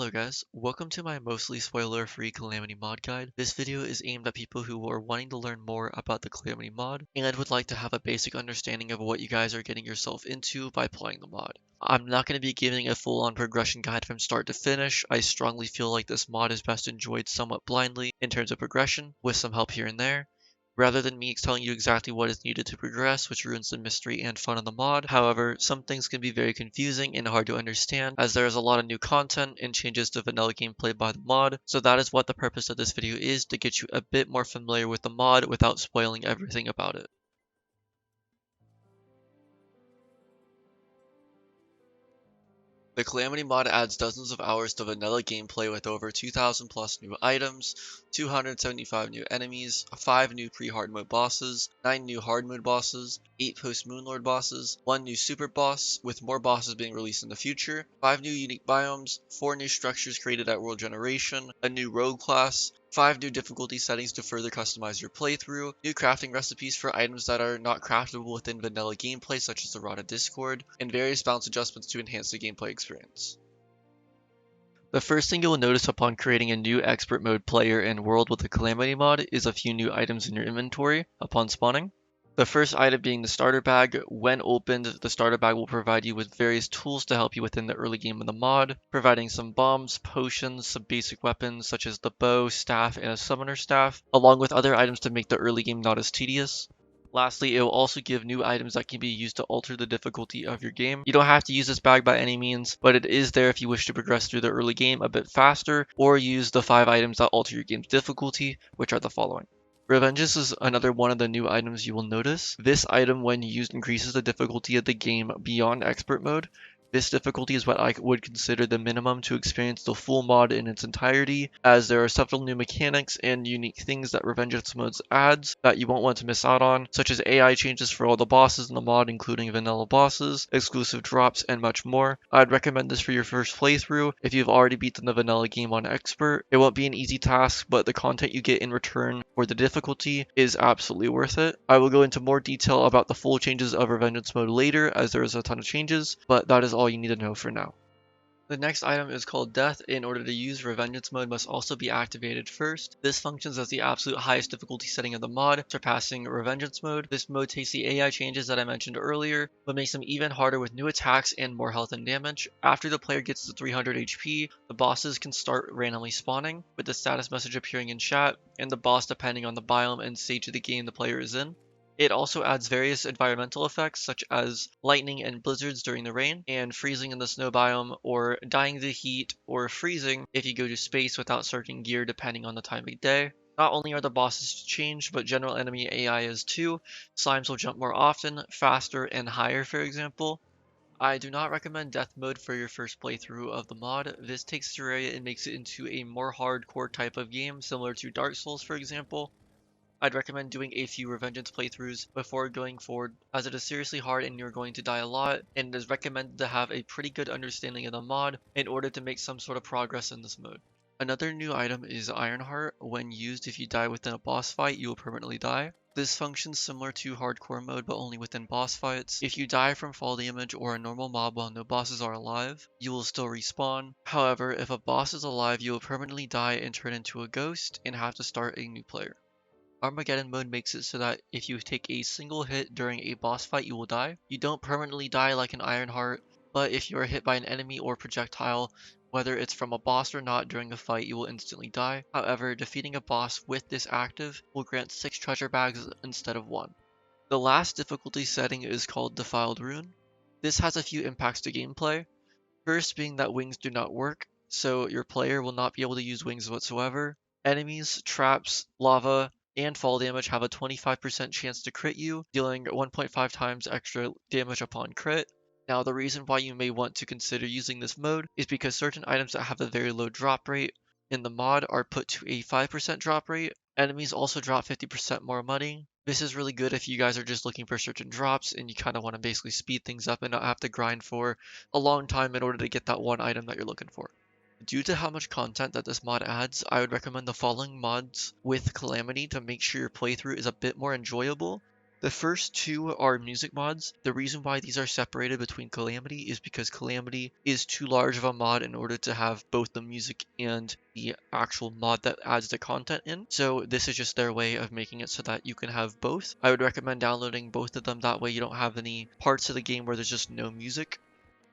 Hello guys, welcome to my mostly spoiler-free Calamity Mod guide. This video is aimed at people who are wanting to learn more about the Calamity Mod and would like to have a basic understanding of what you guys are getting yourself into by playing the mod. I'm not going to be giving a full-on progression guide from start to finish. I strongly feel like this mod is best enjoyed somewhat blindly in terms of progression, with some help here and there, rather than me telling you exactly what is needed to progress, which ruins the mystery and fun of the mod. However, some things can be very confusing and hard to understand, as there is a lot of new content and changes to vanilla gameplay by the mod, so that is what the purpose of this video is, to get you a bit more familiar with the mod without spoiling everything about it. The Calamity mod adds dozens of hours to vanilla gameplay with over 2,000 plus new items, 275 new enemies, 5 new pre-hard mode bosses, 9 new hard mode bosses, 8 post-Moonlord bosses, 1 new super boss, with more bosses being released in the future, 5 new unique biomes, 4 new structures created at World Generation, a new rogue class, 5 new difficulty settings to further customize your playthrough, new crafting recipes for items that are not craftable within vanilla gameplay such as the Rod of Discord, and various balance adjustments to enhance the gameplay experience. The first thing you will notice upon creating a new expert mode player and world with the Calamity mod is a few new items in your inventory upon spawning. The first item being the starter bag. When opened, the starter bag will provide you with various tools to help you within the early game of the mod, providing some bombs, potions, some basic weapons such as the bow, staff, and a summoner staff, along with other items to make the early game not as tedious. Lastly, it will also give new items that can be used to alter the difficulty of your game. You don't have to use this bag by any means, but it is there if you wish to progress through the early game a bit faster, or use the 5 items that alter your game's difficulty, which are the following. Revengeance is another one of the new items you will notice. This item, when used, increases the difficulty of the game beyond expert mode. This difficulty is what I would consider the minimum to experience the full mod in its entirety, as there are several new mechanics and unique things that Revengeance modes adds that you won't want to miss out on, such as AI changes for all the bosses in the mod, including vanilla bosses, exclusive drops, and much more. I'd recommend this for your first playthrough if you've already beaten the vanilla game on expert. It won't be an easy task, but the content you get in return for the difficulty is absolutely worth it. I will go into more detail about the full changes of Revengeance mode later, as there is a ton of changes, but that is all you need to know for now. The next item is called Death. In order to use, Revengeance mode must also be activated first. This functions as the absolute highest difficulty setting of the mod, surpassing Revengeance mode. This mode takes the AI changes that I mentioned earlier, but makes them even harder with new attacks and more health and damage. After the player gets to 300 HP, the bosses can start randomly spawning, with the status message appearing in chat, and the boss depending on the biome and stage of the game the player is in. It also adds various environmental effects such as lightning and blizzards during the rain, and freezing in the snow biome, or dying to heat, or freezing if you go to space without certain gear depending on the time of day. Not only are the bosses changed, but general enemy AI is too. Slimes will jump more often, faster, and higher, for example. I do not recommend death mode for your first playthrough of the mod. This takes Terraria and makes it into a more hardcore type of game, similar to Dark Souls, for example. I'd recommend doing a few Revengeance playthroughs before going forward, as it is seriously hard and you're going to die a lot, and it is recommended to have a pretty good understanding of the mod in order to make some sort of progress in this mode. Another new item is Ironheart. When used, if you die within a boss fight, you will permanently die. This functions similar to hardcore mode, but only within boss fights. If you die from fall damage or a normal mob while no bosses are alive, you will still respawn. However, if a boss is alive, you will permanently die and turn into a ghost and have to start a new player. Armageddon mode makes it so that if you take a single hit during a boss fight, you will die. You don't permanently die like an Ironheart, but if you are hit by an enemy or projectile, whether it's from a boss or not during a fight, you will instantly die. However, defeating a boss with this active will grant 6 treasure bags instead of 1. The last difficulty setting is called Defiled Rune. This has a few impacts to gameplay. First being that wings do not work, so your player will not be able to use wings whatsoever. Enemies, traps, lava, and fall damage have a 25% chance to crit you, dealing 1.5 times extra damage upon crit. Now, the reason why you may want to consider using this mode is because certain items that have a very low drop rate in the mod are put to a 5% drop rate. Enemies also drop 50% more money. This is really good if you guys are just looking for certain drops and you kind of want to basically speed things up and not have to grind for a long time in order to get that one item that you're looking for. Due to how much content that this mod adds, I would recommend the following mods with Calamity to make sure your playthrough is a bit more enjoyable. The first two are music mods. The reason why these are separated between Calamity is because Calamity is too large of a mod in order to have both the music and the actual mod that adds the content in. So this is just their way of making it so that you can have both. I would recommend downloading both of them. That way you don't have any parts of the game where there's just no music.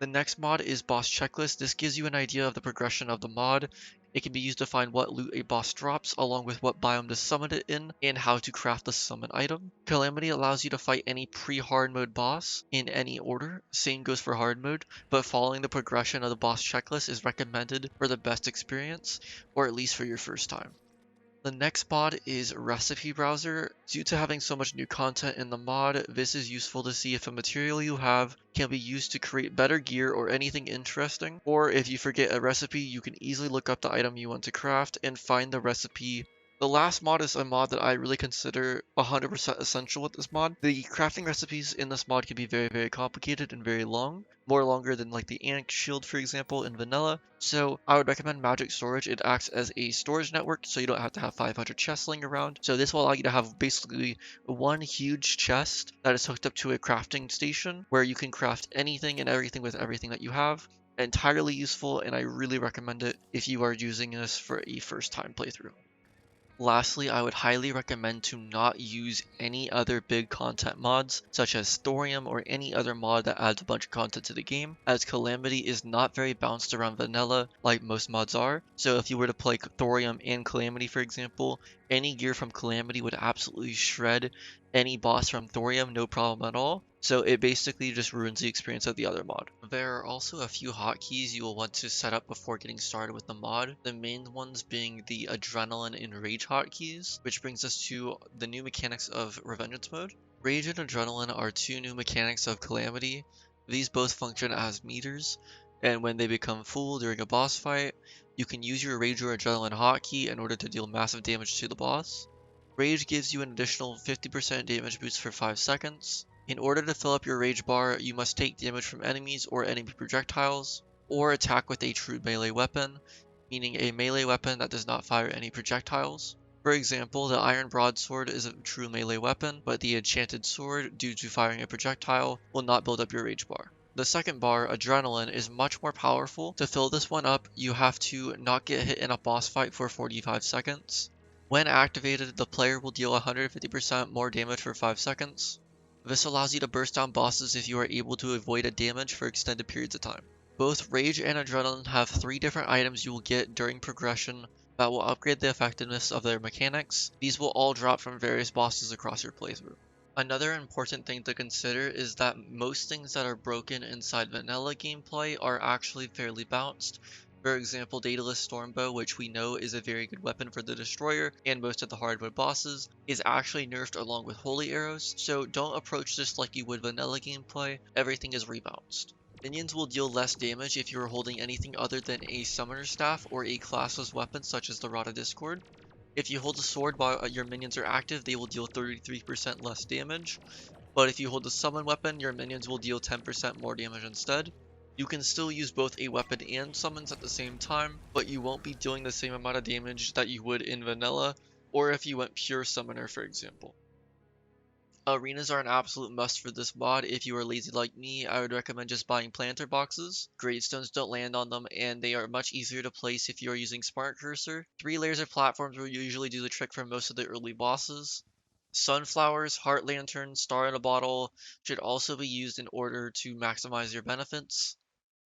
The next mod is Boss Checklist. This gives you an idea of the progression of the mod. It can be used to find what loot a boss drops, along with what biome to summon it in, and how to craft the summon item. Calamity allows you to fight any pre-hard mode boss in any order. Same goes for hard mode, but following the progression of the boss checklist is recommended for the best experience, or at least for your first time. The next mod is Recipe Browser. Due to having so much new content in the mod, this is useful to see if a material you have can be used to create better gear or anything interesting, or if you forget a recipe, you can easily look up the item you want to craft and find the recipe. The last mod is a mod that I really consider 100% essential with this mod. The crafting recipes in this mod can be very complicated and very long, more longer than like the Ant Shield, for example, in vanilla. So I would recommend Magic Storage. It acts as a storage network, so you don't have to have 500 chests laying around. So this will allow you to have basically one huge chest that is hooked up to a crafting station where you can craft anything and everything with everything that you have. Entirely useful, and I really recommend it if you are using this for a first time playthrough. Lastly, I would highly recommend to not use any other big content mods, such as Thorium or any other mod that adds a bunch of content to the game, as Calamity is not very bounced around vanilla like most mods are. So if you were to play Thorium and Calamity, for example, any gear from Calamity would absolutely shred any boss from Thorium, no problem at all. So it basically just ruins the experience of the other mod. There are also a few hotkeys you will want to set up before getting started with the mod. The main ones being the Adrenaline and Rage hotkeys, which brings us to the new mechanics of revengeance mode. Rage and Adrenaline are two new mechanics of Calamity. These both function as meters, and when they become full during a boss fight, you can use your Rage or Adrenaline hotkey in order to deal massive damage to the boss. Rage gives you an additional 50% damage boost for 5 seconds. In order to fill up your Rage bar, you must take damage from enemies or enemy projectiles, or attack with a true melee weapon, meaning a melee weapon that does not fire any projectiles. For example, the Iron Broadsword is a true melee weapon, but the Enchanted Sword, due to firing a projectile, will not build up your Rage bar. The second bar, Adrenaline, is much more powerful. To fill this one up, you have to not get hit in a boss fight for 45 seconds. When activated, the player will deal 150% more damage for 5 seconds. This allows you to burst down bosses if you are able to avoid a damage for extended periods of time. Both Rage and Adrenaline have 3 different items you will get during progression that will upgrade the effectiveness of their mechanics. These will all drop from various bosses across your playthrough. Another important thing to consider is that most things that are broken inside vanilla gameplay are actually fairly balanced. For example, Daedalus Stormbow, which we know is a very good weapon for the Destroyer and most of the hard mode bosses, is actually nerfed along with Holy Arrows, so don't approach this like you would vanilla gameplay. Everything is rebalanced. Minions will deal less damage if you are holding anything other than a Summoner Staff or a classless weapon such as the Rod of Discord. If you hold a sword while your minions are active, they will deal 33% less damage. But if you hold a summon weapon, your minions will deal 10% more damage instead. You can still use both a weapon and summons at the same time, but you won't be dealing the same amount of damage that you would in vanilla, or if you went pure summoner, for example. Arenas are an absolute must for this mod. If you are lazy like me, I would recommend just buying planter boxes. Gravestones don't land on them, and they are much easier to place if you are using Smart Cursor. 3 layers of platforms will usually do the trick for most of the early bosses. Sunflowers, Heart Lantern, Star in a Bottle should also be used in order to maximize your benefits.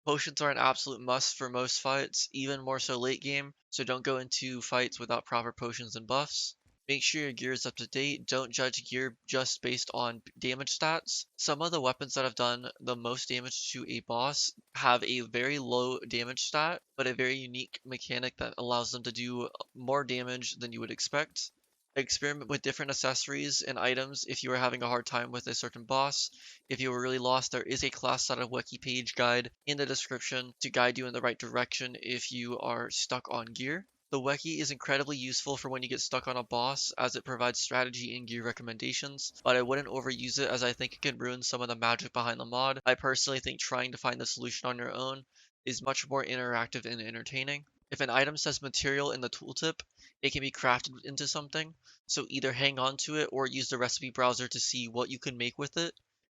Potions are an absolute must for most fights, even more so late game, so don't go into fights without proper potions and buffs. Make sure your gear is up to date. Don't judge gear just based on damage stats. Some of the weapons that have done the most damage to a boss have a very low damage stat, but a very unique mechanic that allows them to do more damage than you would expect. Experiment with different accessories and items if you are having a hard time with a certain boss. If you are really lost, there is a class-started wiki page guide in the description to guide you in the right direction if you are stuck on gear. The wiki is incredibly useful for when you get stuck on a boss, as it provides strategy and gear recommendations, but I wouldn't overuse it as I think it can ruin some of the magic behind the mod. I personally think trying to find the solution on your own is much more interactive and entertaining. If an item says material in the tooltip, it can be crafted into something, so either hang on to it or use the recipe browser to see what you can make with it.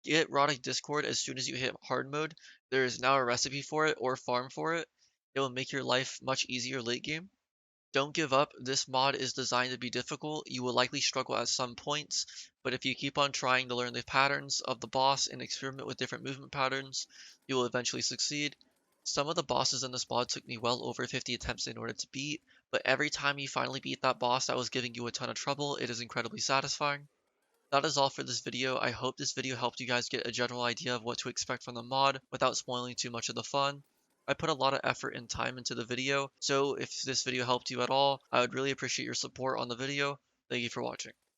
Get Rodic Discord as soon as you hit hard mode. There is now a recipe for it or farm for it. It will make your life much easier late game. Don't give up. This mod is designed to be difficult. You will likely struggle at some points, but if you keep on trying to learn the patterns of the boss and experiment with different movement patterns, you will eventually succeed. Some of the bosses in this mod took me well over 50 attempts in order to beat, but every time you finally beat that boss that was giving you a ton of trouble, it is incredibly satisfying. That is all for this video. I hope this video helped you guys get a general idea of what to expect from the mod without spoiling too much of the fun. I put a lot of effort and time into the video, so if this video helped you at all, I would really appreciate your support on the video. Thank you for watching.